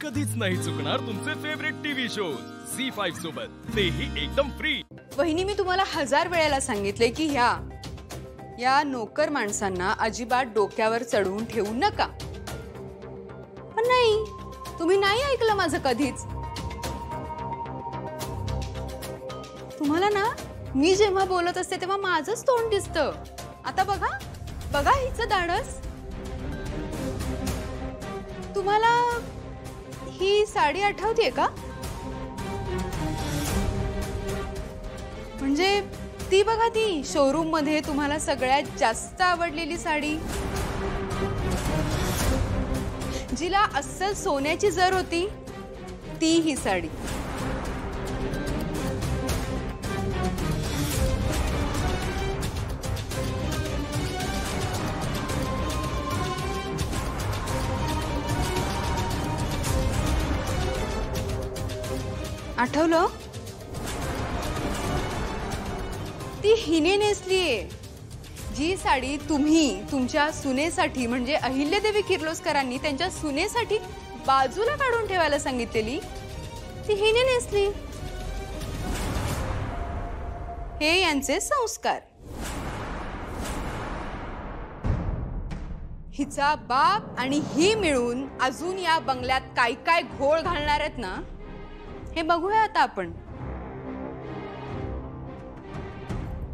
कधीच नाही चुकणार तुमचे फेवरेट टीव्ही शोज झी5 सोबत, तेही एकदम फ्री। वहिनी, मी तुम्हाला 1000 वेळेला सांगितले की या नोकर माणसांना अजिबात डोक्यावर चढवून ठेवू नका, पण नाही, तुम्ही नाही ऐकलं माझं कधीच। तुम्हाला ना, मी जेव्हा बोलत असते तेव्हा माझंच तोंड दिसतं। आता बघा बघा हिचं धाडस। तुम्हाला ही साडी आठवतेय का? म्हणजे ती बघा, ती शोरूम मध्ये तुम्हाला सगळ्यात जास्त आवडलेली साडी, जिला अस्सल सोन्याची जर होती, ती ही साडी। आठवलं? ती हिने नेसलीये, जी साडी तुम्ही तुमच्या सुनेसाठी म्हणजे अहिल्यादेवी किर्लोस्करांनी त्यांच्या सुनेसाठी बाजूला काढून ठेवायला सांगितलेली, ती हिने नेसली। हे यांचे संस्कार। हिचा बाप आणि ही मिळून अजून या बंगल्यात काय काय घोळ घालणार आहेत ना, हे बघूया आता आपण।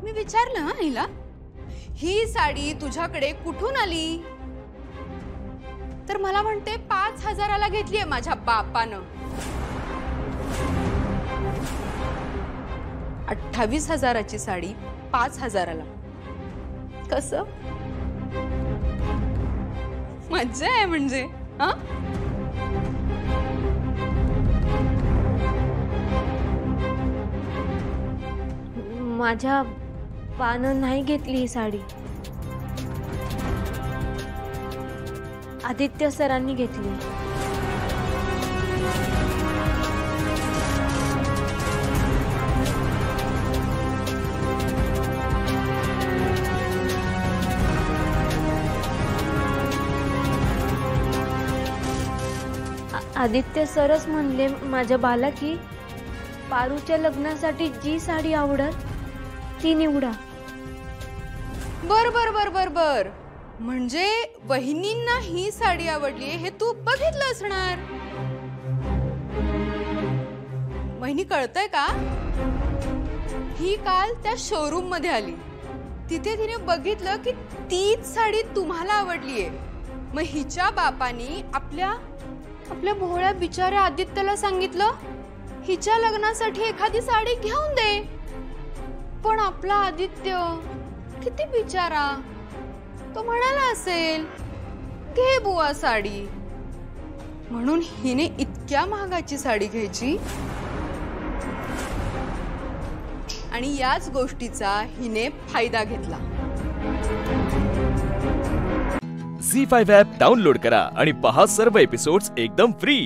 मी विचारलं हिला, ही साडी तुझ्याकडे कुठून आली? तर मला म्हणते 5000ला घेतलीये माझ्या बापानं। 28,000ची साडी 5000ला, कसं? मज्जा आहे म्हणजे, हा? माझ्या पानं नाही घेतली ही साडी, आदित्य सरांनी घेतली। आदित्य सरच म्हणले माझ्या बाला की पारूच्या लग्नासाठी जी साडी आवडत ती निवडा। बर बर बर बर बर, म्हणजे वहिनींना ही साडी आवडली हे तू बघितलं असणार। वहिनी, कळतंय का? ही काल त्या शोरूम मध्ये आली, तिथे तिने बघितलं की तीच साडी तुम्हाला आवडलीये। मग हिच्या बापानी आपल्या भोळ्या बिचाऱ्या आदित्यला सांगितलं हिच्या लग्नासाठी एखादी साडी घेऊन दे, पण आपला आदित्य किती बिचारा, तो म्हणाला असेल घे बुवा साडी, म्हणून हिने इतक्या महागाची साडी घ्यायची आणि याच गोष्टीचा हिने फायदा घेतला। झी5 ॲप डाउनलोड करा आणि पहा सर्व एपिसोड्स एकदम फ्री।